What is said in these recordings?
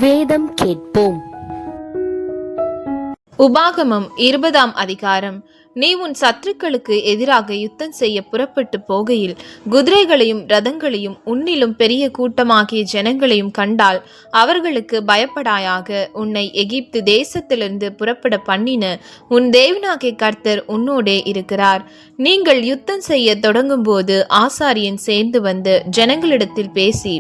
வேதம் கேட்போம். உபாகமம் 20ஆம் அதிகாரம். நீ உன் சத்துருக்களுக்கு எதிராக யுத்தம் செய்ய புறப்பட்டு போகையில் குதிரைகளையும் ரதங்களையும் உன்னிலும் பெரிய கூட்டமாகிய ஜனங்களையும் கண்டால் அவர்களுக்கு பயப்படாயாக. உன்னை எகிப்து தேசத்திலிருந்து புறப்பட பண்ணின உன் தேவனாகிய கர்த்தர் உன்னோடே இருக்கிறார். நீங்கள் யுத்தம் செய்ய தொடங்கும் போது ஆசாரியன் சேர்ந்து வந்து ஜனங்களிடத்தில் பேசி,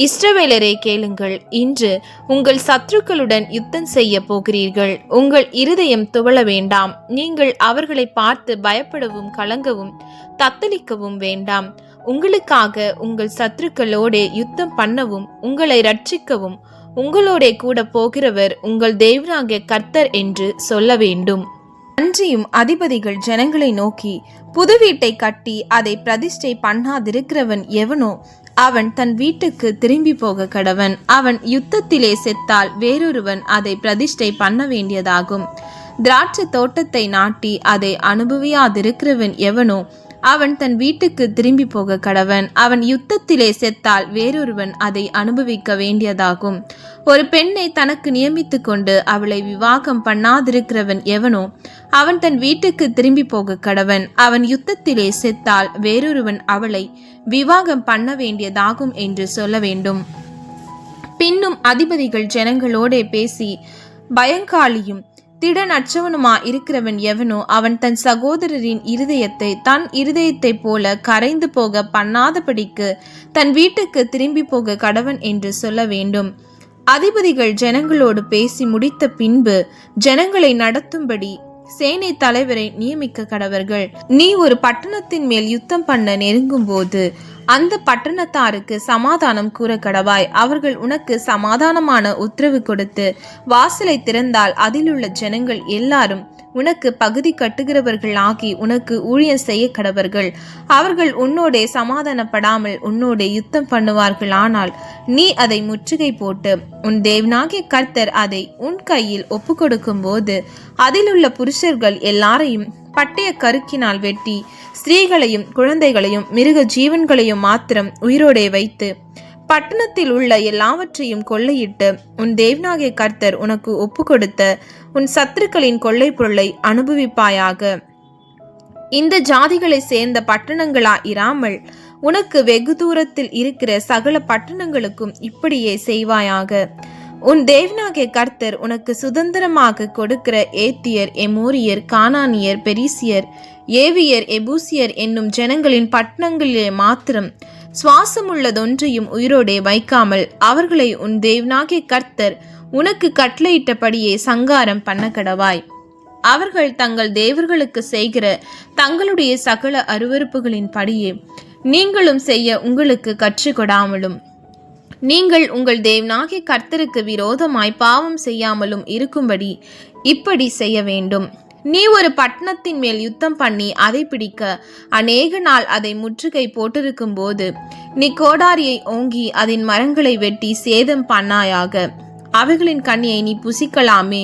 இஸ்ரவேலரே கேளுங்கள், இன்று உங்கள் சத்துருக்களுடன் யுத்தம் செய்ய போகிறீர்கள். உங்கள் இருதயம் துவள வேண்டாம். நீங்கள் அவர்களை பார்த்து பயப்படவும் கலங்கவும் தத்தளிக்கவும் வேண்டாம். உங்களுக்காக உங்கள் சத்துருக்களோடே யுத்தம் பண்ணவும் உங்களை ரட்சிக்கவும் உங்களோட கூட போகிறவர் உங்கள் தேவனாகிய கர்த்தர் என்று சொல்ல வேண்டும். அன்றியும் அதிபதிகள் ஜனங்களை நோக்கி, புது வீட்டை கட்டி அதை பிரதிஷ்டை பண்ணாதிருக்கிறவன் எவனோ அவன் தன் வீட்டுக்கு திரும்பி போக கடவன். அவன் யுத்தத்திலே செத்தால் வேறொருவன் அதை பிரதிஷ்டை பண்ண வேண்டியதாகும். திராட்சை தோட்டத்தை நாட்டி அதை அனுபவியாதிருக்கிறவன் எவனோ அவன் தன் வீட்டுக்கு திரும்பி போக கடவன். அவன் யுத்தத்திலே செத்தால் வேறொருவன் அதை அனுபவிக்க வேண்டியதாகும். ஒரு பெண்ணை தனக்கு நியமித்து கொண்டு அவளை விவாகம் பண்ணாதிருக்கிறவன் எவனோ அவன் தன் வீட்டுக்கு திரும்பி போக கடவன். அவன் யுத்தத்திலே செத்தால் வேறொருவன் அவளை விவாகம் பண்ண வேண்டியதாகும் என்று சொல்ல வேண்டும். பின்னும் அதிபதிகள் ஜனங்களோடே பேசி, பயங்காளியும் திடனற்றவனுமா இருக்கிறவன் எவனோ அவன் தன் சகோதரரின் இருதயத்தை தன் இருதயத்தை போல கரைந்து போக பண்ணாதபடிக்கு தன் வீட்டுக்கு திரும்பி போக கடவன் என்று சொல்ல வேண்டும். அதிபதிகள் ஜனங்களோடு பேசி முடித்த பின்பு ஜனங்களை நடத்தும்படி சேனை தலைவரை நியமிக்க கடவர்கள். நீ ஒரு பட்டணத்தின் மேல் யுத்தம் பண்ண நெருங்கும் போது அந்த பட்டணத்தாருக்கு சமாதானம் கூற கடவாய். அவர்கள் உனக்கு சமாதானமான உத்தரவு கொடுத்து வாசலை திறந்தால் அதிலுள்ள ஜனங்கள் எல்லாரும் உனக்கு பகுதி கட்டுகிறவர்கள் ஆகி உனக்கு ஊழியம் செய்ய கடவர்கள். அவர்கள் உன்னோடே சமாதானப்படாமல் உன்னோடே யுத்தம் பண்ணுவார்கள். ஆனால் நீ அதை முற்றுகை போட்டு உன் தேவனாகிய கர்த்தர் அதை உன் கையில் ஒப்பு கொடுக்கும் போது அதிலுள்ள புருஷர்கள் எல்லாரையும் பட்டய கருக்கினால் வெட்டி ஸ்திரீகளையும் குழந்தைகளையும் மிருக ஜீவன்களையும் மாத்திரம் உயிரோடே வைத்து பட்டணத்தில் உள்ள எல்லாவற்றையும் கொள்ளையிட்டு உன் தேவனாகிய கர்த்தர் உனக்கு ஒப்பு கொடுத்த உன் சத்துருக்களின் கொள்ளை பொருளை அனுபவிப்பாயாக. இந்த ஜாதிகளை சேர்ந்த பட்டணங்களா இராமல் உனக்கு வெகு தூரத்தில் இருக்கிற சகல பட்டணங்களுக்கும் இப்படியே செய்வாயாக. உன் தேவனாகிய கர்த்தர் உனக்கு சுதந்திரமாக கொடுக்கிற ஏத்தியர், எமோரியர், கானானியர், பெரிசியர், ஏவியர், எபூசியர் என்னும் ஜனங்களின் பட்டணங்களிலே மாத்திரம் சுவாசமுள்ளதொன்றையும் உயிரோடே வைக்காமல் அவர்களை உன் தேவனாகிய கர்த்தர் உனக்கு கட்டளையிட்டபடியே சங்காரம் பண்ண கடவாய். அவர்கள் தங்கள் தேவர்களுக்கு செய்கிற தங்களுடைய சகல அருவருப்புகளின் படியே நீங்களும் செய்ய உங்களுக்கு கற்றுக்கொடாமலும் நீங்கள் உங்கள் தேவனாகிய கர்த்தருக்கு விரோதமாய் பாவம் செய்யாமலும் இருக்கும்படி இப்படி செய்ய வேண்டும். நீ ஒரு பட்டணத்தின் மேல் யுத்தம் பண்ணி அதை பிடிக்க அநேக நாள் அதை முற்றுகை போட்டிருக்கும் போது நீ கோடாரியை ஓங்கி அதன் மரங்களை வெட்டி சேதம் பண்ணாயாக. அவைகளின் கனியை நீ புசிக்கலாமே.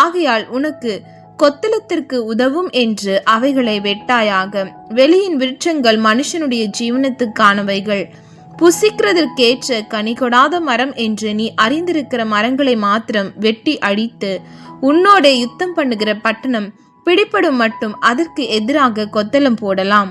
ஆகையால் உனக்கு கொத்தளத்திற்கு உதவும் என்று அவைகளை வெட்டாயாக. வெளியின் விருட்சங்கள் மனுஷனுடைய ஜீவனத்துக்கானவைகள். புசிக்கிறதற்கேற்ற கனி கொடாத மரம் என்று நீ அறிந்திருக்கிற மரங்களை மாத்திரம் வெட்டி அடித்து உன்னோட யுத்தம் பண்ணுகிற பட்டணம் பிடிப்படும் மட்டும் அதற்கு எதிராக கொத்தளம் போடலாம்.